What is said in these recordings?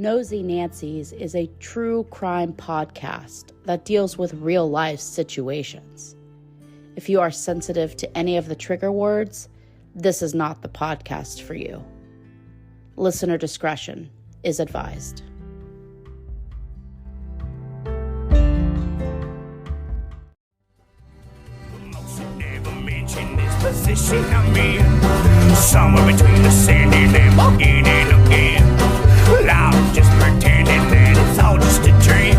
Nosy Nancy's is a true crime podcast that deals with real-life situations. If you are sensitive to any of the trigger words, this is not the podcast for you. Listener discretion is advised. Position I'm in, somewhere between the sand and again and again. Well, I'm just pretending that it's all just a dream,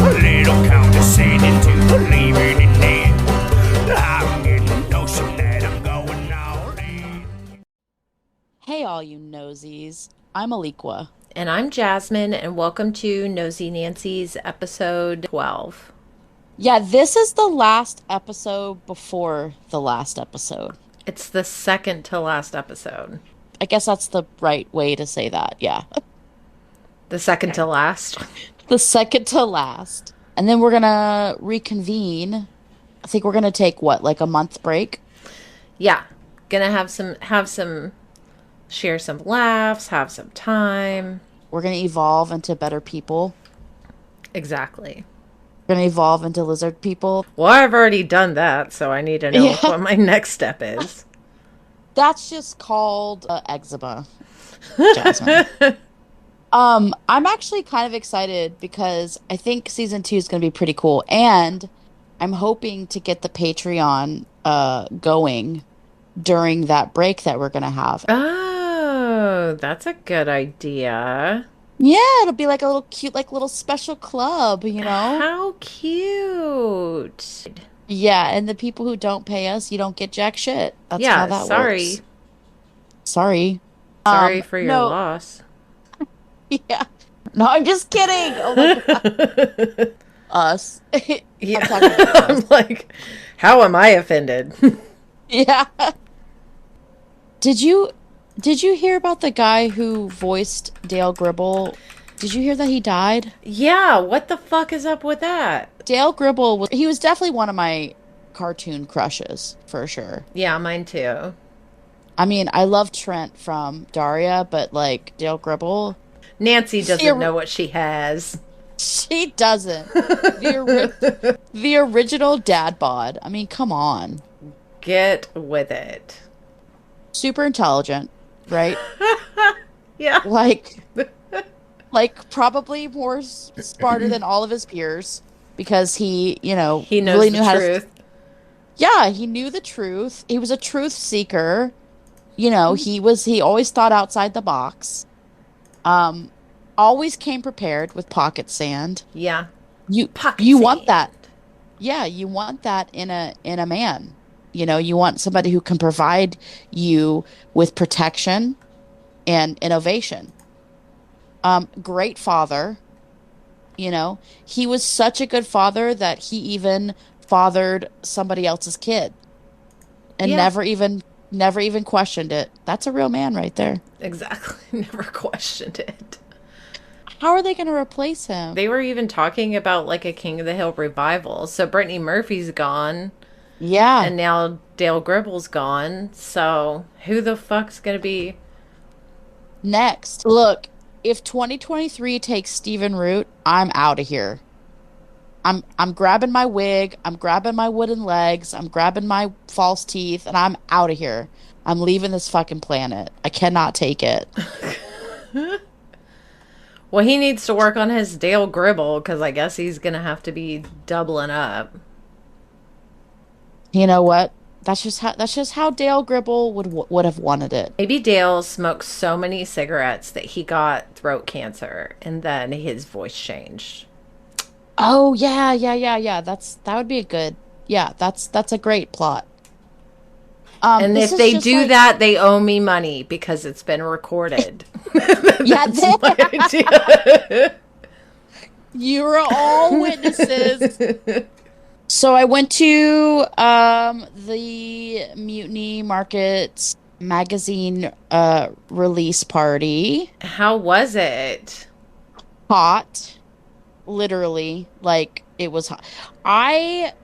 a little condescending to believing in it. I'm getting the notion that I'm going all in. Hey all you nosies, I'm Alequah. And I'm Jasmine, and welcome to Nosy Nancy's episode 12. Yeah, this is the last episode before the last episode. It's the second to last episode. I guess that's the right way to say that, yeah. The second to last? The second to last. And then we're gonna reconvene. I think we're gonna take, like a month break? Yeah. Gonna have some, share some laughs, have some time. We're gonna evolve into better people. Exactly. We're gonna evolve into lizard people. Well, I've already done that, so I need to know what my next step is. That's just called eczema, Jasmine. I'm actually kind of excited because I think season 2 is gonna be pretty cool, and I'm hoping to get the Patreon going during that break that we're gonna have. Oh, that's a good idea. Yeah, it'll be like a little cute, like little special club, you know? How cute. Yeah, and the people who don't pay us, you don't get jack shit. That's how that works. Sorry. Sorry for your loss. Yeah. No, I'm just kidding. Oh my God. Us. Yeah. I'm like, how am I offended? Yeah. Did you hear about the guy who voiced Dale Gribble? Did you hear that he died? Yeah, what the fuck is up with that? Dale Gribble he was definitely one of my cartoon crushes, for sure. Yeah, mine too. I mean, I love Trent from Daria, but like Dale Gribble, Nancy doesn't know what she has. She doesn't. The original dad bod. I mean, come on. Get with it. Super intelligent. Right? Yeah. Like probably more smarter than all of his peers because he knows really knew the truth. Yeah, he knew the truth. He was a truth seeker. He always thought outside the box. Always came prepared with pocket sand. Yeah. You want that. Yeah, you want that in a man. You want somebody who can provide you with protection and innovation. Great father. He was such a good father that he even fathered somebody else's kid and never even questioned it. That's a real man right there. Exactly. Never questioned it. How are they going to replace him? They were even talking about like a King of the Hill revival. So Brittany Murphy's gone. Yeah. And now Dale Gribble's gone. So who the fuck's going to be next? Look, if 2023 takes Stephen Root, I'm out of here. I'm grabbing my wig. I'm grabbing my wooden legs. I'm grabbing my false teeth. And I'm out of here. I'm leaving this fucking planet. I cannot take it. Well, he needs to work on his Dale Gribble because I guess he's going to have to be doubling up. You know what? That's just how Dale Gribble would have wanted it. Maybe Dale smoked so many cigarettes that he got throat cancer, and then his voice changed. Oh yeah. That would be a good. Yeah, that's a great plot. And if they do that, they owe me money because it's been recorded. Yeah, my idea. You're all witnesses. So I went to the Mutiny Markets magazine release party. How was it? Hot. Literally. Like, it was hot. I've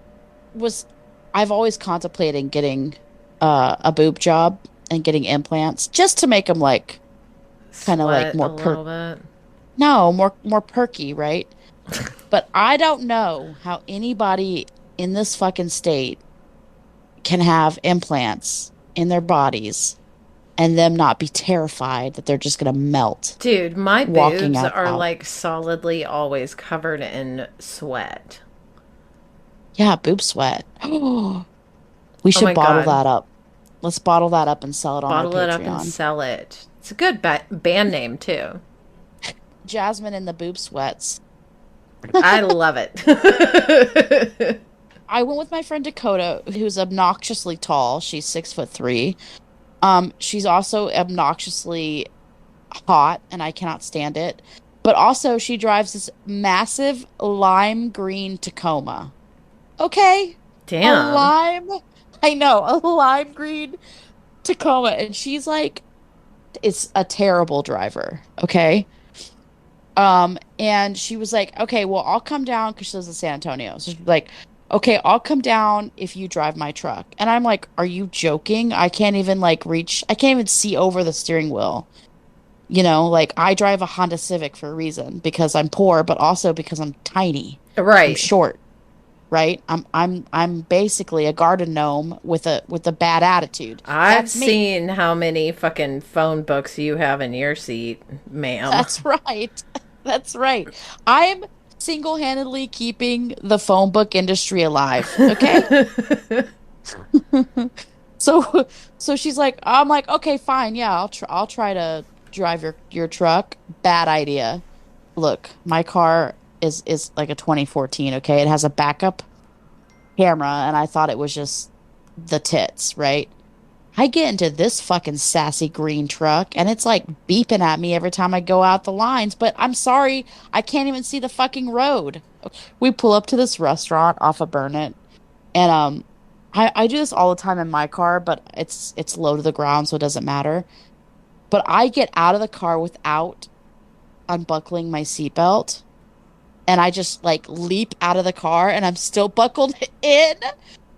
always contemplated getting a boob job and getting implants just to make them like kind of like more No, more perky, right? But I don't know how anybody in this fucking state can have implants in their bodies and them not be terrified that they're just gonna melt Dude, my walking boobs out are out. like solidly always covered in sweat. Yeah, boob sweat. We Oh should my bottle God. that up. Let's bottle that up and sell it on our Bottle it up and Patreon. sell it. It's a good band name, too. Jasmine and the boob sweats. I love it. I went with my friend Dakota, who's obnoxiously tall. She's 6'3". She's also obnoxiously hot, and I cannot stand it. But also, she drives this massive lime green Tacoma. Okay, a Damn. lime. I know, a lime green Tacoma, and she's like, it's a terrible driver. Okay. And she was like, okay, well, I'll come down because she lives in San Antonio. So she's like, okay, I'll come down if you drive my truck. And I'm like, are you joking? I can't even like reach, I can't even see over the steering wheel. You know, like I drive a Honda Civic for a reason because I'm poor, but also because I'm tiny. I'm Right. short, right? I'm basically a garden gnome with a bad attitude. I've That's me. seen how many fucking phone books you have in your seat, ma'am. That's right. That's right. I'm single-handedly keeping the phone book industry alive. Okay. So so she's like, I'm like, okay, fine, yeah, I'll try to drive your truck. Bad idea. Look, my car is like a 2014, okay? It has a backup camera, and I thought it was just the tits, right? I get into this fucking sassy green truck and it's like beeping at me every time I go out the lines, but I'm sorry, I can't even see the fucking road. We pull up to this restaurant off of Burnett and I do this all the time in my car, but it's low to the ground, so it doesn't matter. But I get out of the car without unbuckling my seatbelt and I just like leap out of the car and I'm still buckled in.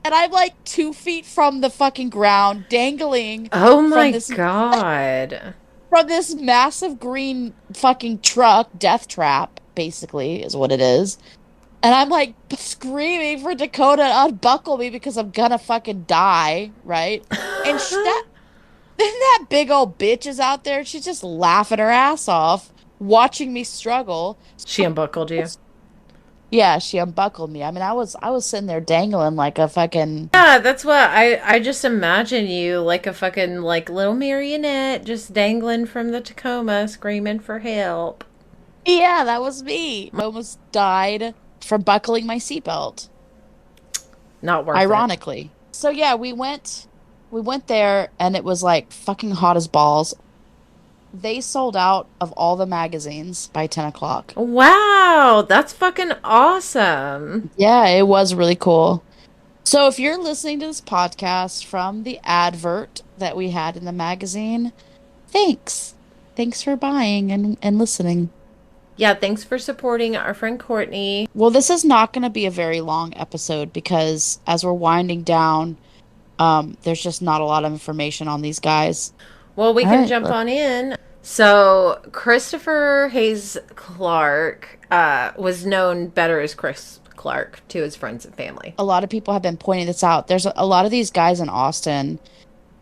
And I'm like 2 feet from the fucking ground, dangling Oh from my this God. from this massive green fucking truck, death trap, basically, is what it is. And I'm like screaming for Dakota to unbuckle me because I'm gonna fucking die, right? And that then that big old bitch is out there. She's just laughing her ass off, watching me struggle. She unbuckled you. Yeah, she unbuckled me. I mean, I was sitting there dangling like a fucking Yeah, that's what I just imagine you like a fucking like little marionette just dangling from the Tacoma screaming for help. yeah, that was me. I almost died from buckling my seatbelt, Not worth it. ironically. So yeah, we went there and it was like fucking hot as balls. They sold out of all the magazines by 10 o'clock. Wow, that's fucking awesome. Yeah, it was really cool. So if you're listening to this podcast from the advert that we had in the magazine, thanks. Thanks for buying and listening. Yeah, thanks for supporting our friend Courtney. Well, this is not going to be a very long episode because as we're winding down, there's just not a lot of information on these guys. Well, we All can right. jump on in. So, Christopher Hayes Clark was known better as Chris Clark to his friends and family. A lot of people have been pointing this out. There's a lot of these guys in Austin,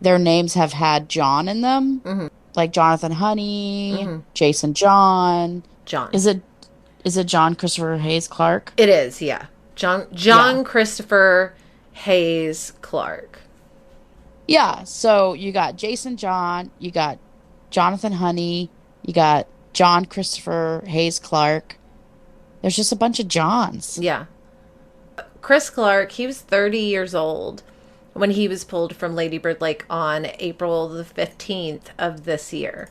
their names have had John in them, like Jonathan Honey, Jason John. John. Is it John Christopher Hayes Clark? It is, yeah. John Yeah. Christopher Hayes Clark. Yeah, so you got Jason John, you got Jonathan Honey, you got John Christopher Hayes Clark. There's just a bunch of Johns. Yeah. Chris Clark, he was 30 years old when he was pulled from Lady Bird Lake on April the 15th of this year.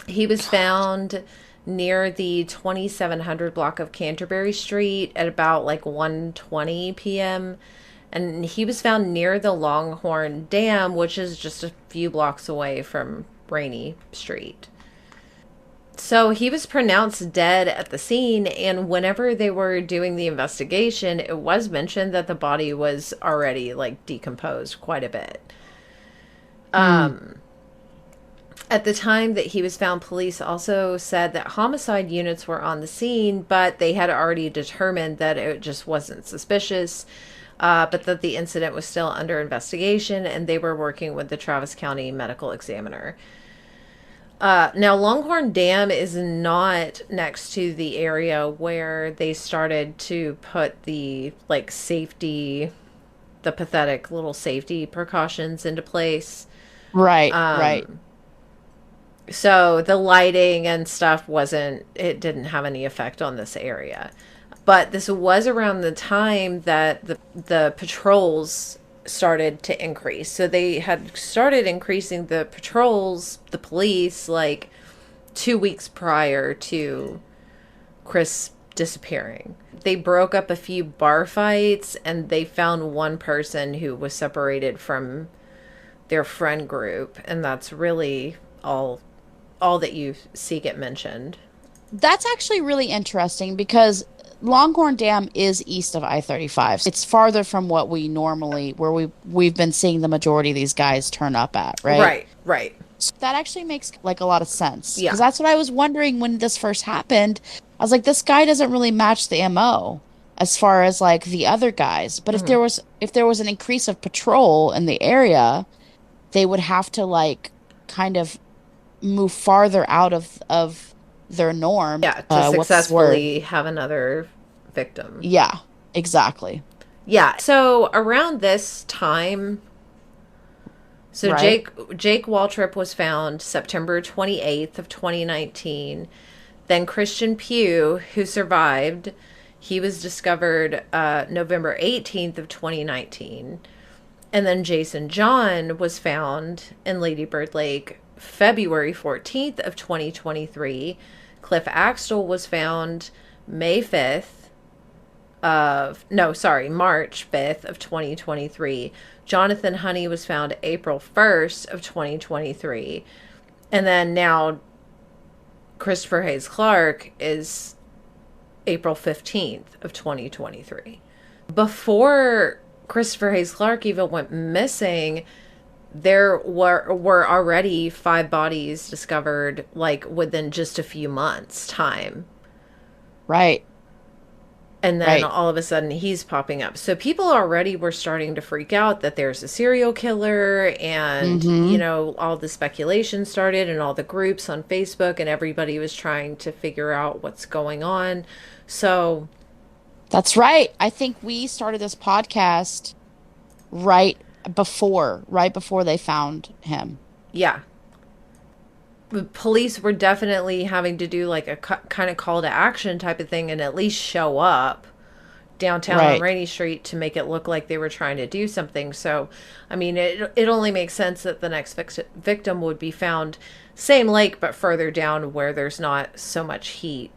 He was found near the 2700 block of Canterbury Street at about like 1:20 p.m. And he was found near the Longhorn Dam, which is just a few blocks away from Rainy Street. So he was pronounced dead at the scene, and whenever they were doing the investigation, it was mentioned that the body was already like decomposed quite a bit. At the time that he was found, police also said that homicide units were on the scene, but they had already determined that it just wasn't suspicious, but that the incident was still under investigation, and they were working with the Travis County medical examiner. Now, Longhorn Dam is not next to the area where they started to put the, like, safety, the pathetic little safety precautions into place. Right, right. So the lighting and stuff it didn't have any effect on this area. But this was around the time that the patrols started to increase. So they had started increasing the patrols, the police, like 2 weeks prior to Chris disappearing. They broke up a few bar fights, and they found one person who was separated from their friend group, and that's really all that you see get mentioned. That's actually really interesting because Longhorn Dam is east of I-35. It's farther from what we normally, where we've been seeing the majority of these guys turn up at, right? Right, right. So that actually makes like a lot of sense. Yeah. Because that's what I was wondering when this first happened. I was like, this guy doesn't really match the MO as far as like the other guys. But if there was an increase of patrol in the area, they would have to like kind of move farther out of their norm. Yeah, to successfully have another victim. Yeah, exactly. Yeah, so around this time, so Right. Jake Waltrip was found September 28th of 2019. Then Christian Pugh, who survived, he was discovered November 18th of 2019. And then Jason John was found in Lady Bird Lake February 14th of 2023. Cliff Axtell was found March 5th of 2023. Jonathan Honey was found April 1st of 2023. And then now Christopher Hayes Clark is April 15th of 2023. Before Christopher Hayes Clark even went missing, there were already 5 bodies discovered, like, within just a few months' time. Right. And then all of a sudden he's popping up. So people already were starting to freak out that there's a serial killer, and, you know, all the speculation started and all the groups on Facebook, and everybody was trying to figure out what's going on. So That's right. I think we started this podcast right before they found him. yeah. The police were definitely having to do like a kind of call to action type of thing, and at least show up downtown on Rainy Street to make it look like they were trying to do something. So, I mean, it only makes sense that the next victim would be found same lake, but further down where there's not so much heat.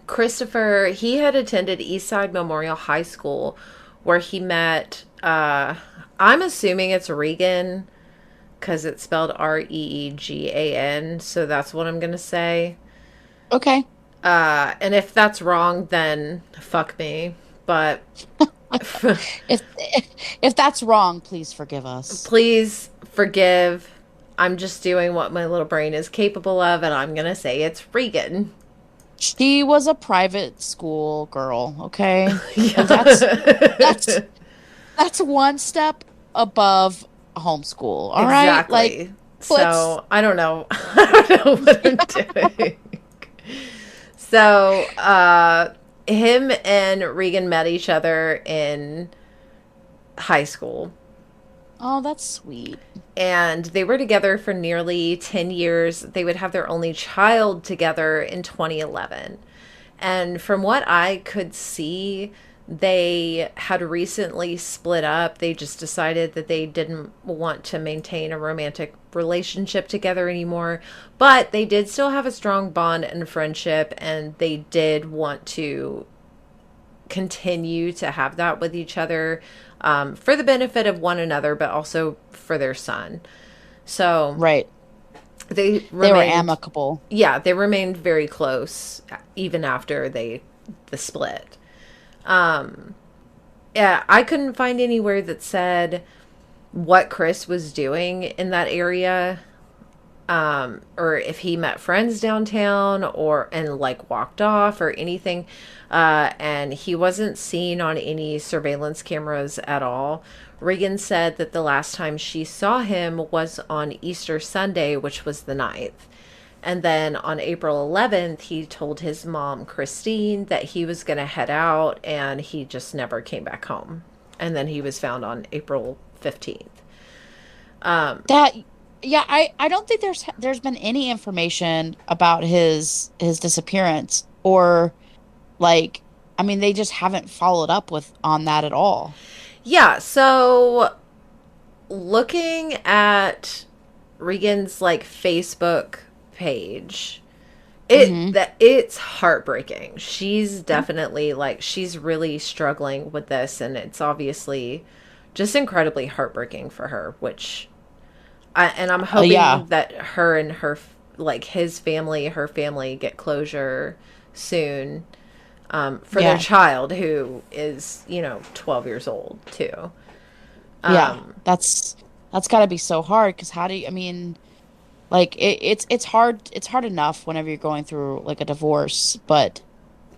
Christopher, he had attended Eastside Memorial High School, where he met, I'm assuming it's Regan, because it's spelled Reegan, so that's what I'm going to say. Okay. And if that's wrong, then fuck me. But if that's wrong, please forgive us. Please forgive. I'm just doing what my little brain is capable of, and I'm going to say it's Regan. She was a private school girl, okay? Yeah. That's one step above homeschool. All right? Exactly. Like, so I don't know. I don't know what I'm doing. So him and Regan met each other in high school. Oh, that's sweet. And they were together for nearly 10 years. They would have their only child together in 2011. And from what I could see, they had recently split up. They just decided that they didn't want to maintain a romantic relationship together anymore. But they did still have a strong bond and friendship, and they did want to continue to have that with each other, for the benefit of one another, but also for their son. So they were amicable. Yeah, they remained very close even after the split. Yeah, I couldn't find anywhere that said what Chris was doing in that area or if he met friends downtown and like walked off or anything. And he wasn't seen on any surveillance cameras at all. Regan said that the last time she saw him was on Easter Sunday, which was the 9th. And then on April 11th, he told his mom, Christine, that he was going to head out, and he just never came back home. And then he was found on April 15th. That yeah, I don't think there's been any information about his disappearance, or like, I mean, they just haven't followed up with on that at all. Yeah, so looking at Regan's like Facebook page, Hmm. it's heartbreaking. She's definitely like, she's really struggling with this, and it's obviously just incredibly heartbreaking for her, which I'm Yeah, hoping that her and like his family, her family, get closure soon, for their yeah, child, who is, 12 years old too. yeah. Um, That's got to be so hard, because how do you? I mean, like it's hard. It's hard enough whenever you're going through like a divorce, but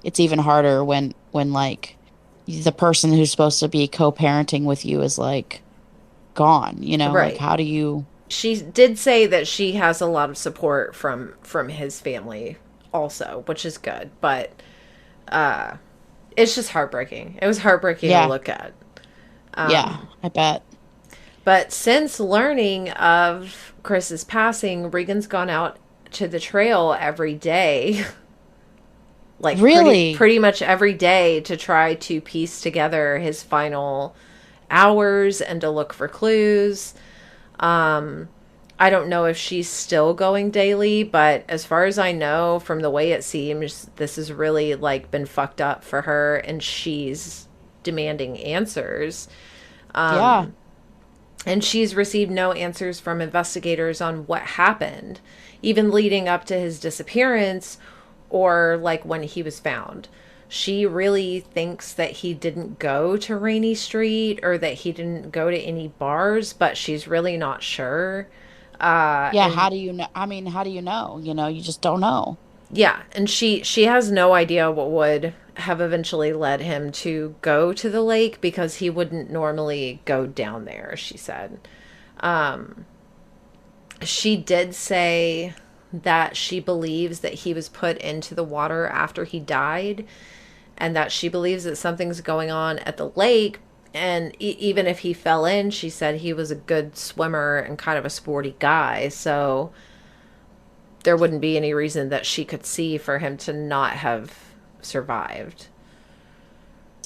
it's even harder when like the person who's supposed to be co-parenting with you is like gone. Like right. how do you? She did say that she has a lot of support from his family also, which is good, but uh it's just heartbreaking. It was heartbreaking to Yeah, look at. yeah. I bet. But since learning of Chris's passing, Regan's gone out to the trail every day, like Really? pretty much every day, to try to piece together his final hours and to look for clues. I don't know if she's still going daily, but as far as I know, from the way it seems, this has really like been fucked up for her, and she's demanding answers. Yeah. And she's received no answers from investigators on what happened, even leading up to his disappearance or like when he was found. She really thinks that he didn't go to Rainy Street or that he didn't go to any bars, but she's really not sure. Yeah, how And do you know? I mean, how do you know? You just don't know. yeah, and she has no idea what would have eventually led him to go to the lake, because he wouldn't normally go down there, she said. She did say that she believes that he was put into the water after he died, and that she believes that something's going on at the lake. And even if he fell in, she said he was a good swimmer and kind of a sporty guy. So there wouldn't be any reason that she could see for him to not have survived.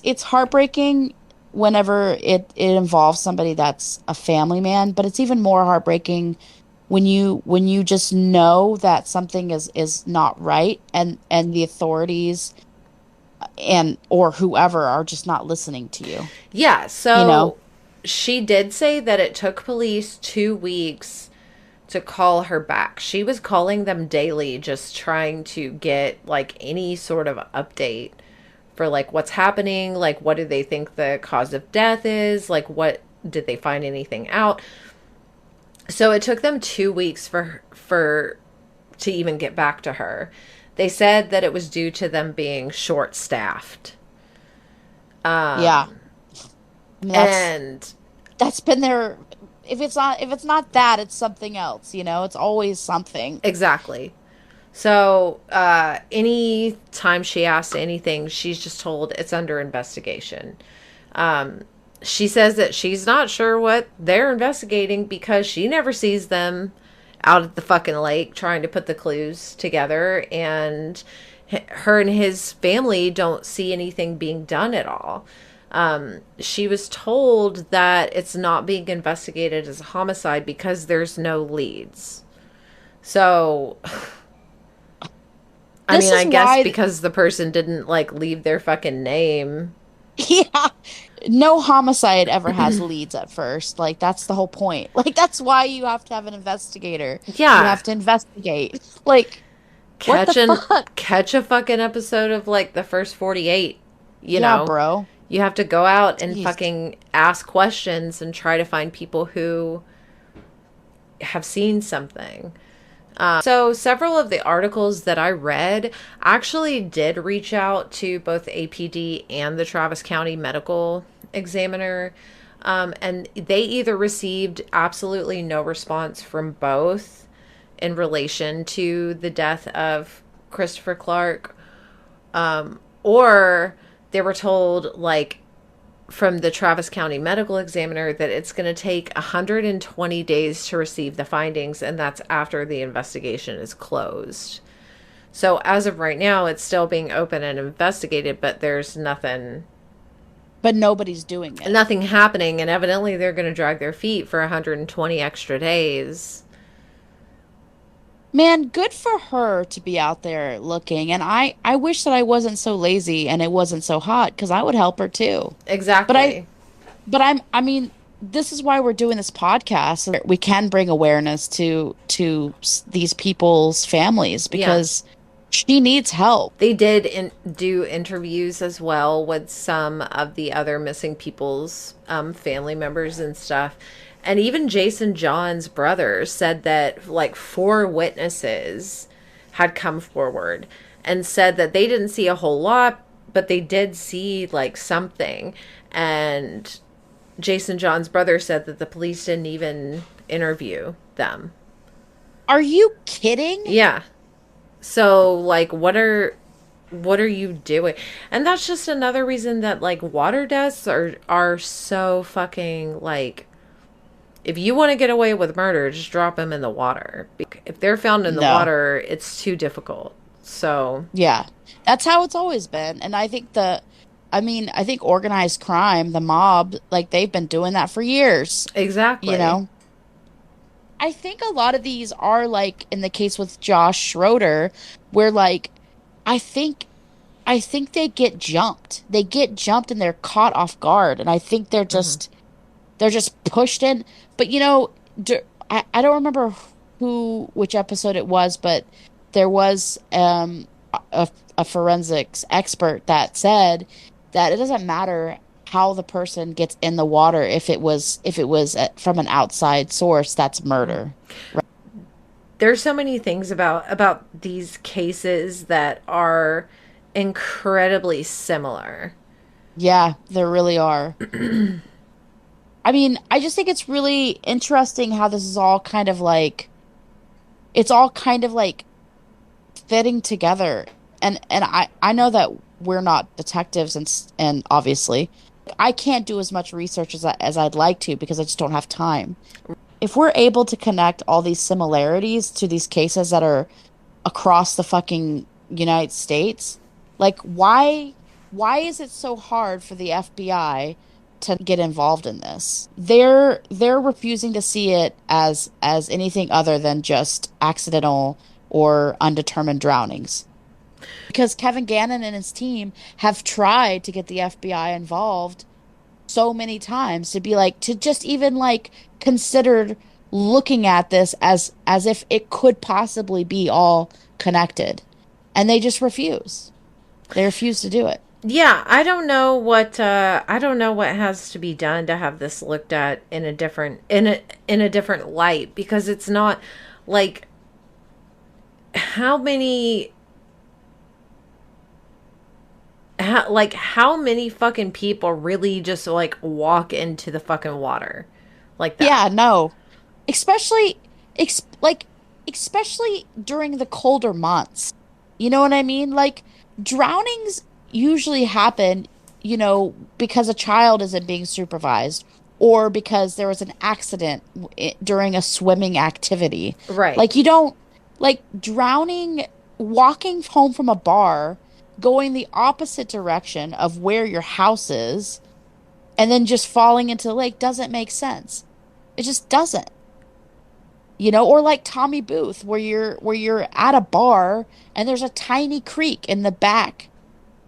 It's heartbreaking whenever it involves somebody that's a family man, but it's even more heartbreaking when you just know that something is not right, and the authorities and or whoever are just not listening to you. Yeah, You know? so she did say that it took police 2 weeks to call her back. She was calling them daily, just trying to get like any sort of update for like what's happening, like what do they think the cause of death is, like what did they find anything out. So it took them 2 weeks for to even get back to her. They said that it was due to them being short staffed. Yeah. I mean, And that's been their, if it's not that, it's something else. It's always something. exactly. So, any time she asks anything, she's just told it's under investigation. She says that she's not sure what they're investigating because she never sees them out at the fucking lake trying to put the clues together, and her and his family don't see anything being done at all. She was told that it's not being investigated as a homicide because there's no leads. So, I This mean, I is guess why, because the person didn't like leave their fucking name. yeah, no homicide ever has leads at first. Like, that's the whole point. Like, that's why you have to have an investigator. You Yeah, have to investigate. Like, what the fuck? catch a fucking episode of like the first 48, you Yeah, know. bro. You have to go out and Jeez. fucking ask questions and try to find people who have seen something. So several of the articles that I read actually did reach out to both APD and the Travis County Medical Examiner. And they either received absolutely no response from both in relation to the death of Christopher Clark, or they were told, like, from the Travis County Medical Examiner that it's going to take 120 days to receive the findings, and that's after the investigation is closed. So as of right now, it's still being open and investigated, but there's nothing But nobody's doing it. nothing happening, and evidently they're going to drag their feet for 120 extra days. Man, good for her to be out there looking. And I wish that I wasn't so lazy and it wasn't so hot because I would help her too. But Exactly. I mean, this is why we're doing this podcast. So that we can bring awareness to these people's families Yeah. because she needs help. They did do interviews as well with some of the other missing people's family members and stuff. And even Jason John's brother said that like 4 witnesses had come forward and said that they didn't see a whole lot, but they did see like something. And Jason John's brother said that the police didn't even interview them. Are you kidding? Yeah. So like what are you doing? And that's just another reason that like water deaths are so fucking like, if you want to get away with murder, just drop them in the water. If they're found in the No. water, it's too difficult. So, Yeah. That's how it's always been. And I think organized crime, the mob, like they've been doing that for years, you exactly. know? I think a lot of these are like in the case with Josh Schroeder, where like I think I think they get jumped. They get jumped and they're caught off guard. And I think Hmm. they're just pushed in. But I don't remember which episode it was, but there was a forensics expert that said that it doesn't matter how the person gets in the water if it was from an outside source, that's murder. There's so many things about these cases that are incredibly similar. Yeah, there really are. I mean, I just think it's really interesting how this is all kind of like it's all kind of like fitting together. And I know that we're not detectives and obviously I can't do as much research as I'd like to because I just don't have time. If we're able to connect all these similarities to these cases that are across the fucking United States, like why is it so hard for the FBI to get involved in this? They're refusing to see it as anything other than just accidental or undetermined drownings. Because Kevin Gannon and his team have tried to get the FBI involved so many times to be like to just even like consider looking at this as if it could possibly be all connected. And they just refuse. They refuse to do it. Yeah, I don't know what has to be done to have this looked at in a different light, because it's not like how many how many fucking people really just like walk into the fucking water like that. Yeah, no. Especially ex like especially during the colder months. You know what I mean? Like drownings usually happen, because a child isn't being supervised or because there was an accident during a swimming activity. Right. Like you don't like drowning, walking home from a bar, going the opposite direction of where your house is, and then just falling into the lake doesn't make sense. It just doesn't. Or like Tommy Booth, where you're at a bar and there's a tiny creek in the back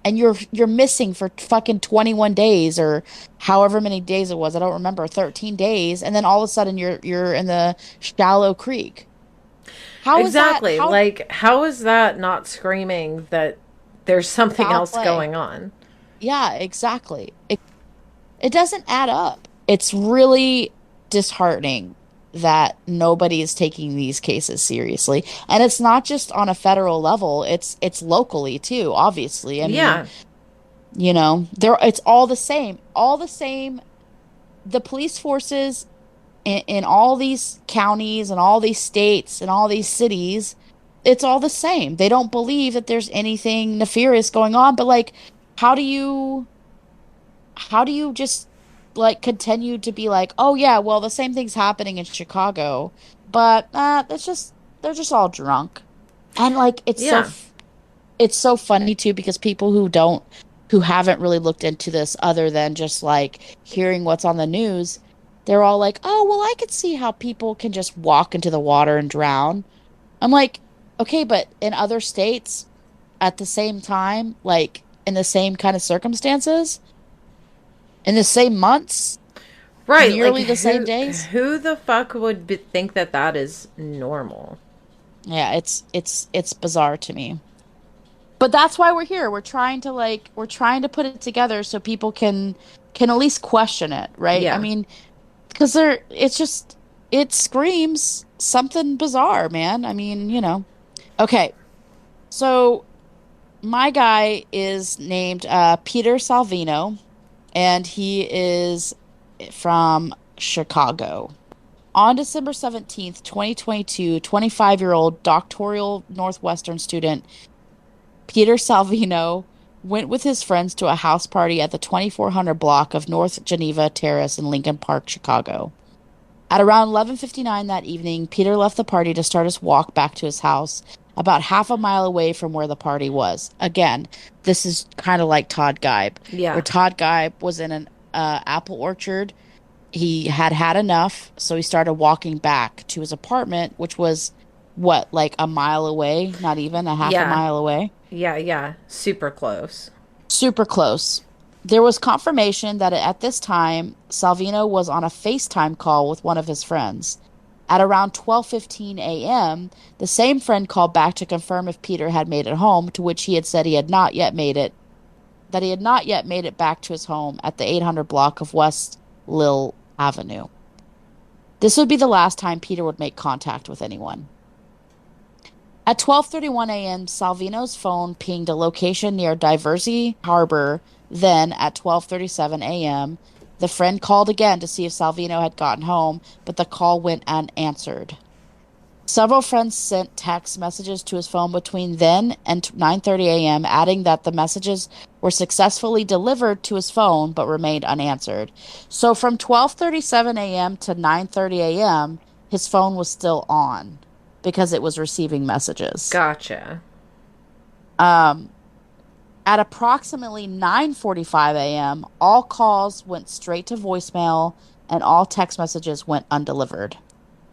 and you're missing for fucking 21 days or however many days it was. I don't remember, 13 days, and then all of a sudden you're in the shallow creek. How is that Exactly. how Like, how is that not screaming that there's something foul else play? going on? Yeah, exactly. It doesn't add up. It's really disheartening. that nobody is taking these cases seriously. And it's not just on a federal level, it's locally too, obviously. I mean, Yeah. there it's all the same. All the same. The police forces in all these counties and all these states and all these cities, it's all the same. They don't believe that there's anything nefarious going on, but like how do you how do you just like continue to be like, "Oh yeah, well the same thing's happening in Chicago." But that's just they're just all drunk. And like Yeah. it's so funny too because people who haven't really looked into this other than just like hearing what's on the news, they're all like, "Oh, well, I could see how people can just walk into the water and drown." I'm like, "Okay, but in other states at the same time, like in the same kind of circumstances, in the same months, Right. Like, nearly the same days?" who the fuck would think that that is normal? Yeah, it's bizarre to me. But that's why we're here. We're trying to put it together so people can at least question it, right? I Yeah. mean, because it screams something bizarre, man. I mean, Okay, so my guy is named Peter Salvino, and he is from Chicago. On December 17th, 2022, 25-year-old doctoral Northwestern student Peter Salvino went with his friends to a house party at the 2400 block of North Geneva Terrace in Lincoln Park, Chicago. At around 11:59 that evening, Peter left the party to start his walk back to his house, about half a mile away from where the party was. Again, this is kind of like Todd Geib, where Yeah. Todd Geib was in an apple orchard. He had had enough, so he started walking back to his apartment, which was what, like a mile away, not even a half a Yeah. mile away. Yeah. Yeah. Super close. Super close. There was confirmation that at this time, Salvino was on a FaceTime call with one of his friends. At around 12:15 a.m., the same friend called back to confirm if Peter had made it home, to which he had said he had not yet made it, that he had not yet made it back to his home at the 800 block of West Lille Avenue. This would be the last time Peter would make contact with anyone. At 12:31 a.m., Salvino's phone pinged a location near Diversey Harbor. Then, at 12:37 a.m., the friend called again to see if Salvino had gotten home, but the call went unanswered. Several friends sent text messages to his phone between then and 9:30 a.m., adding that the messages were successfully delivered to his phone but remained unanswered. So from 12:37 a.m. to 9:30 a.m., his phone was still on because it was receiving messages. Gotcha. Um, at approximately 9:45 a.m., all calls went straight to voicemail and all text messages went undelivered,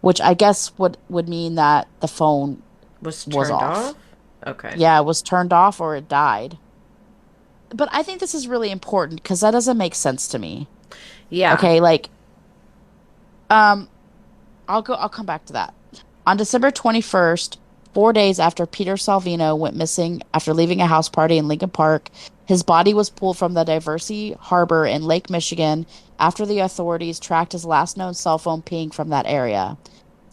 which I guess would mean that the phone Was was turned off. off? Okay. Yeah, it was turned off or it died. But I think this is really important because that doesn't make sense to me. Yeah. Okay, like um I'll come back to that. On December 21st, 4 days after Peter Salvino went missing after leaving a house party in Lincoln Park, his body was pulled from the Diversey Harbor in Lake Michigan after the authorities tracked his last known cell phone ping from that area.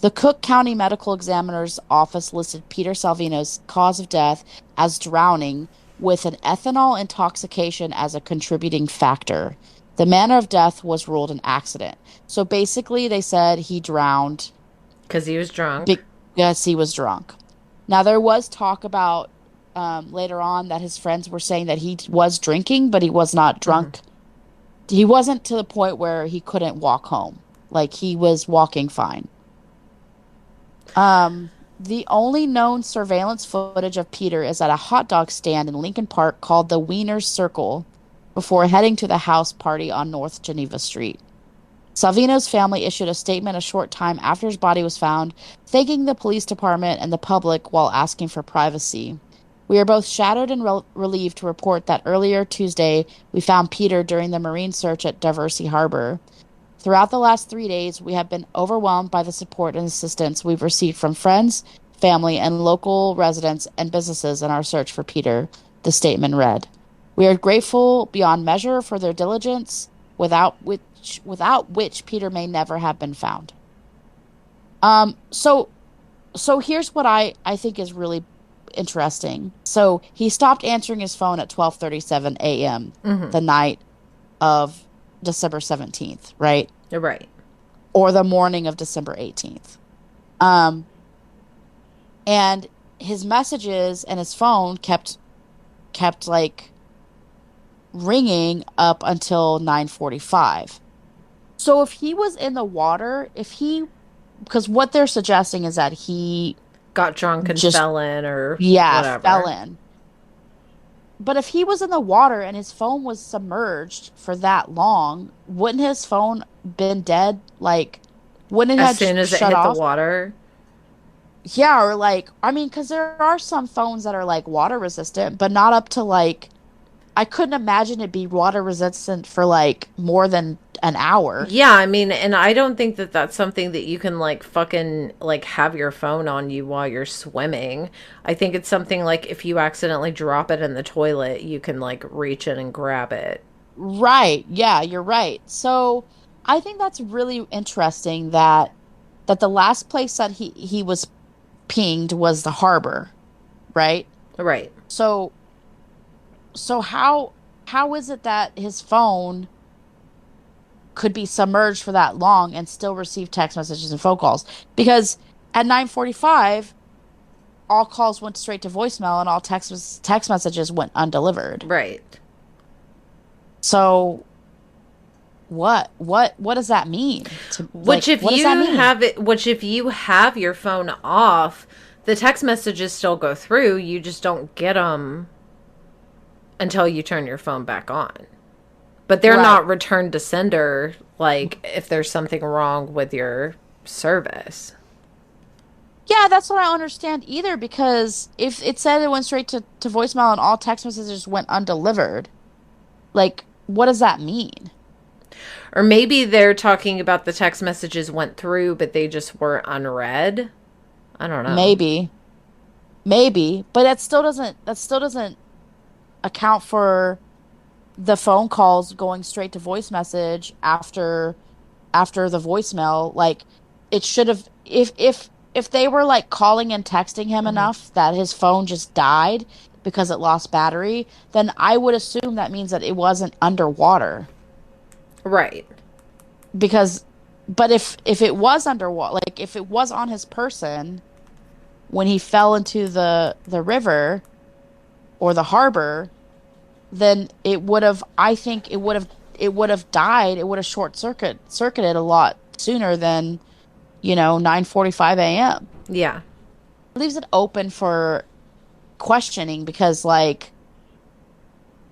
The Cook County Medical Examiner's Office listed Peter Salvino's cause of death as drowning, with an ethanol intoxication as a contributing factor. The manner of death was ruled an accident. So basically, they said he drowned Because he was drunk. because he was drunk. Now, there was talk about later on that his friends were saying that he was drinking, but he was not Hmm. drunk. He wasn't to the point where he couldn't walk home. Like, he was walking fine. The only known surveillance footage of Peter is at a hot dog stand in Lincoln Park called the Wiener's Circle before heading to the house party on North Geneva Street. Salvino's family issued a statement a short time after his body was found, thanking the police department and the public while asking for privacy. We are both shattered and relieved to report that earlier Tuesday we found Peter during the marine search at Diversey Harbor. Throughout the last 3 days, we have been overwhelmed by the support and assistance we've received from friends, family, and local residents and businesses in our search for Peter, the statement read. We are grateful beyond measure for their diligence, without which Peter may never have been found. So here's what I think is really interesting. So he stopped answering his phone at 12:37 a.m. Mm-hmm. the night of December 17th, right? Right. Or the morning of December 18th. Um, and his messages and his phone kept like ringing up until 9:45. So if he was in the water, if he because what they're suggesting is that he Got drunk and just fell in or yeah, fell whatever. in. But if he was in the water and his phone was submerged for that long, wouldn't his phone been dead? Like, wouldn't it As have soon as it shut hit the off? water. Yeah, or like, I mean, because there are some phones that are like water resistant, but not up to like, I couldn't imagine it be water resistant for like more than an hour. Yeah, I mean, and I don't think that that's something that you can like fucking like have your phone on you while you're swimming. I think it's something like if you accidentally drop it in the toilet, you can like reach in and grab it. Right. Yeah, you're right. So I think that's really interesting that the last place that he was pinged was the harbor, right? Right. So how is it that his phone could be submerged for that long and still receive text messages and phone calls? Because at 9:45, all calls went straight to voicemail and all text messages went undelivered. Right. So what does that mean? To like Which if what does you that mean? have it, which if you have your phone off, the text messages still go through. You just don't get them until you turn your phone back on. But they're Right. not return to sender like if there's something wrong with your service. Yeah, that's what I don't understand either because if it said it went straight to voicemail and all text messages went undelivered, like what does that mean? Or maybe they're talking about the text messages went through, but they just were unread. I don't know. Maybe. Maybe, but that still doesn't account for the phone calls going straight to voice message after the voicemail. Like it should have if they were like calling and texting him Hmm. enough that his phone just died because it lost battery, then I would assume that means that it wasn't underwater. Right. Because but if it was underwater, like if it was on his person when he fell into the river or the harbor, then it would have I think it would have died, it would have circuited a lot sooner than 9:45 a.m. Yeah. It leaves it open for questioning because like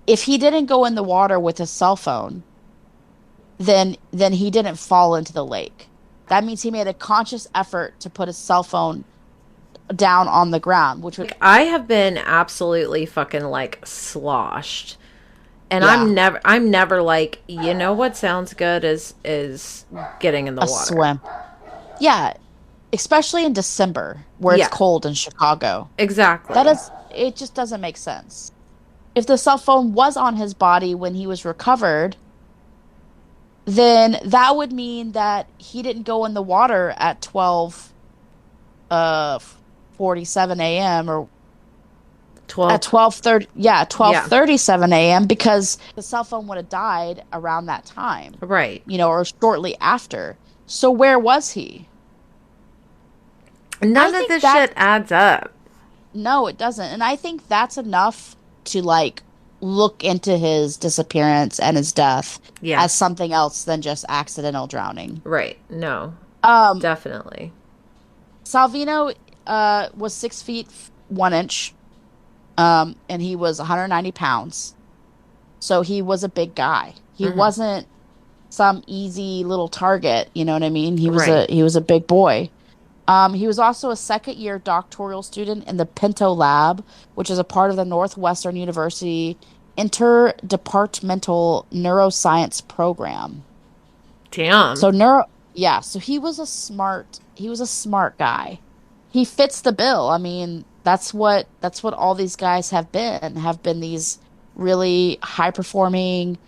if he didn't go in the water with his cell phone, then he didn't fall into the lake. That means he made a conscious effort to put his cell phone down on the ground, which would Like, I have been absolutely fucking like sloshed. And yeah, I'm never like, you know what sounds good is getting in the a water. swim. Yeah, especially in December where it's Yeah. cold in Chicago. That Exactly. is it just doesn't make sense. If the cell phone was on his body when he was recovered, then that would mean that he didn't go in the water at 12 uh 47 a.m. or 12. at 12:30, yeah, Yeah. 12:37 a.m. because the cell phone would have died around that time, Right. or shortly after. So where was he? I None of think this that shit adds up. no, it doesn't. And I think that's enough to like look into his disappearance and his death Yeah. as something else than just accidental drowning. Right. No. Um, Definitely. Salvino was 6 feet 1 inch, and he was 190 pounds. So he was a big guy. He Hmm. wasn't some easy little target, you know what I mean? He was a Right. he was a big boy. He was also a second year doctoral student in the Pinto Lab, which is a part of the Northwestern University Interdepartmental Neuroscience Program. Damn. So yeah, so he was a smart guy. He fits the bill. I mean, that's what all these guys have been these really high performing,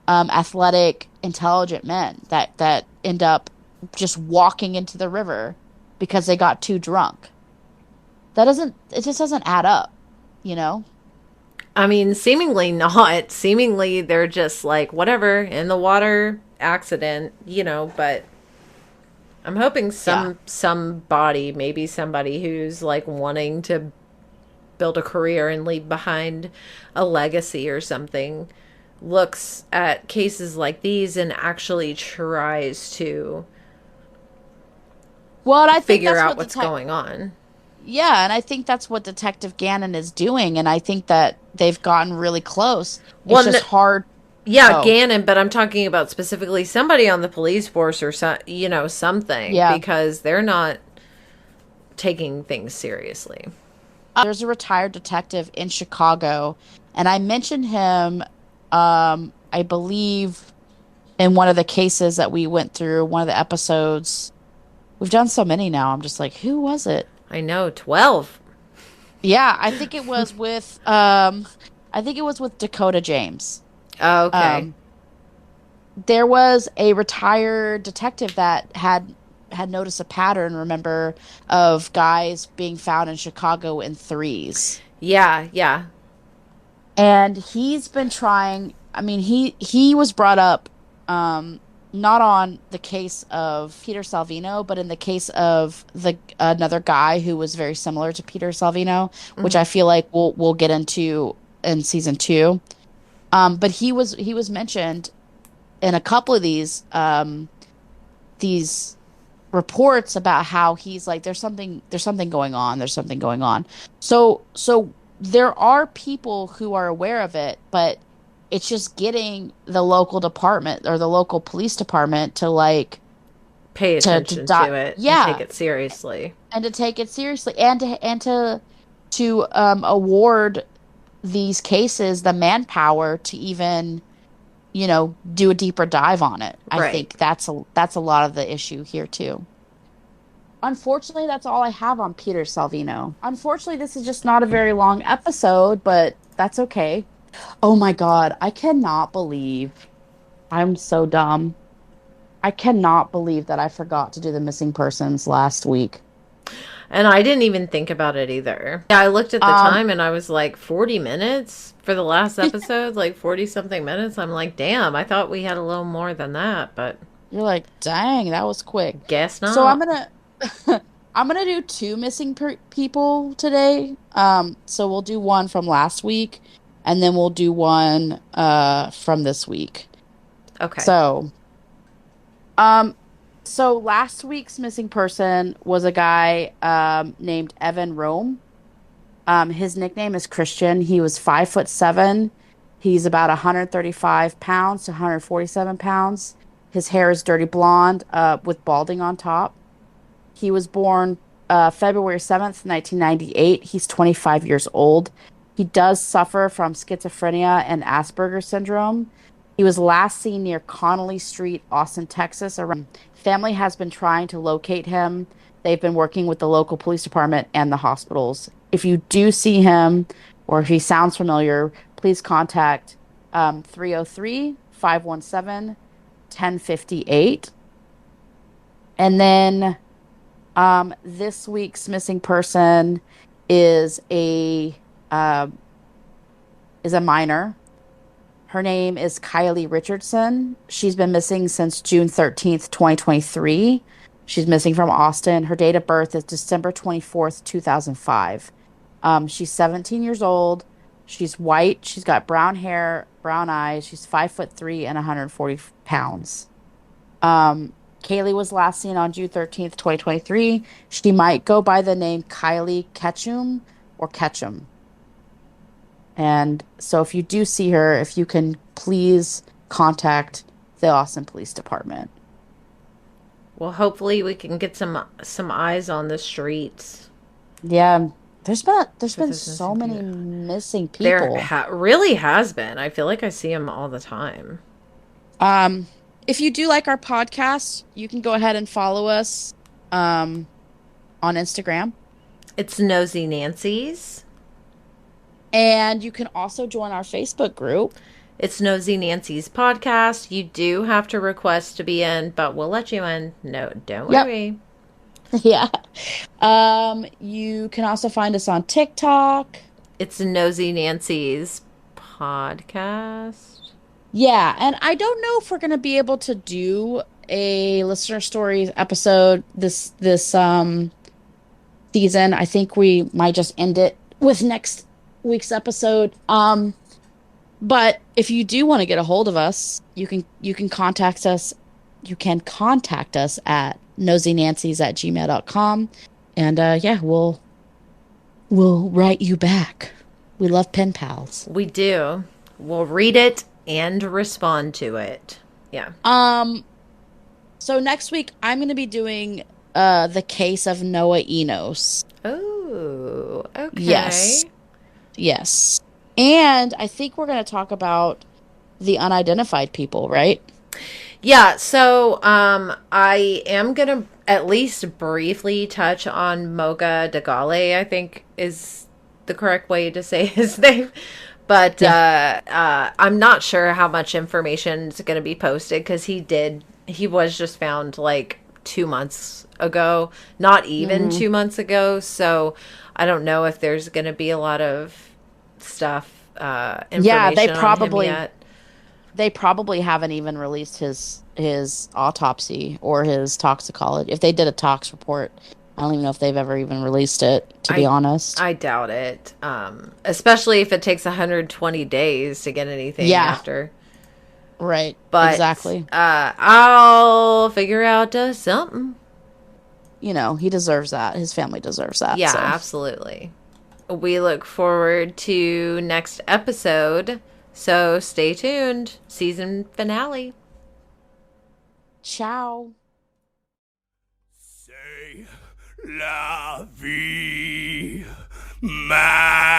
athletic, intelligent men that end up just walking into the river because they got too drunk. It just doesn't add up, you know? I mean, seemingly not. Seemingly they're just like, whatever, in the water, accident, but I'm hoping Yeah. somebody, maybe somebody who's like wanting to build a career and leave behind a legacy or something, looks at cases like these and actually tries to Well, and I think figure that's out what what's going on. yeah, and I think that's what Detective Gannon is doing, and I think that they've gotten really close. It's Well, just hard. yeah, Oh, Gannon, but I'm talking about specifically somebody on the police force or something, yeah. because they're not taking things seriously. There's a retired detective in Chicago, and I mentioned him, I believe, in one of the cases that we went through, one of the episodes. We've done so many now. I'm just like, who was it? I know, 12. Yeah, I think it was with Dakota James. Oh, okay. Um, there was a retired detective that had noticed a pattern, remember, of guys being found in Chicago in threes. Yeah, yeah. And he's been trying, I mean, he was brought up not on the case of Peter Salvino, but in the case of the another guy who was very similar to Peter Salvino, which Hmm. I feel like we'll get into in season two. But he was mentioned in a couple of these reports about how he's like there's something going on, there's something going on. So there are people who are aware of it, but it's just getting the local department or the local police department to like Pay to attention dot to it and take yeah, it seriously. and to take it seriously and to award these cases the manpower to even do a deeper dive on it. I Right. think that's a lot of the issue here too. Unfortunately, that's all I have on Peter Salvino. Unfortunately, this is just not a very long episode, but that's okay. Oh my God, I cannot believe I'm so dumb. I cannot believe that I forgot to do the missing persons last week. And I didn't even think about it either. Yeah, I looked at the Um, time and I was like, 40 minutes for the last episode, like 40 something minutes. I'm like, damn, I thought we had a little more than that, but you're like, dang, that was quick. guess So I'm not. gonna I'm gonna do two missing people today. So we'll do one from last week, and then we'll do one from this week. Okay. So, um, so last week's missing person was a guy named Evan Rome. His nickname is Christian. He was 5'7". He's about 135 pounds to 147 pounds. His hair is dirty blonde, with balding on top. He was born February 7th, 1998. He's 25 years old. He does suffer from schizophrenia and Asperger's syndrome. He was last seen near Connolly Street, Austin, Texas. Family has been trying to locate him. They've been working with the local police department and the hospitals. If you do see him or if he sounds familiar, please contact 303 And then this week's missing person is a uh, is a minor. Her name is Kylie Richardson. She's been missing since June 13th, 2023. She's missing from Austin. Her date of birth is December 24th, 2005. She's 17 years old. She's white. She's got brown hair, brown eyes. She's 5'3" and 140 pounds. Um, Kaylee was last seen on June 13th, 2023. She might go by the name Kylie Ketchum or Ketchum. And so if you do see her, if you can please contact the Austin Police Department. Well, hopefully we can get some eyes on the streets Yeah, there's with been this so missing many people. missing There people. really has been. I feel like I see them all the time. Um, if you do like our podcast, you can go ahead and follow us um on Instagram. It's Nosy Nancy's. And you can also join our Facebook group. It's Nosy Nancy's podcast. You do have to request to be in, but we'll let you in. No, don't Yep. worry. Yeah. You can also find us on TikTok. It's Nosy Nancy's podcast. Yeah, and I don't know if we're gonna be able to do a listener stories episode this season. I think we might just end it with next week's episode. But if you do want to get a hold of us, you can contact us. You can contact us at nosynancies@gmail.com. And yeah, we'll write you back. We love pen pals. We do. We'll read it and respond to it. Yeah. Um, so next week I'm gonna be doing the case of Noah Enos. Oh, Yes. okay. Yes. And I think we're gonna talk about the unidentified people, right? Yeah, so I am gonna at least briefly touch on Moga Dagale, I think is the correct way to say his name. But Yeah. I'm not sure how much information is going to be posted because he was just found like 2 months ago, not even Hmm. 2 months ago. So I don't know if there's going to be a lot of stuff, Yeah, information on him yet. they probably haven't even released his autopsy or his toxicology. If they did a tox report, I don't even know if they've ever even released it, to be I honest. I doubt it. Especially if it takes 120 days to get anything Yeah, after. right. But Exactly. I'll figure out something. You know, he deserves that. His family deserves that. Yeah, So, absolutely. We look forward to next episode. So stay tuned. Season finale. ciao. C'est la vie, ma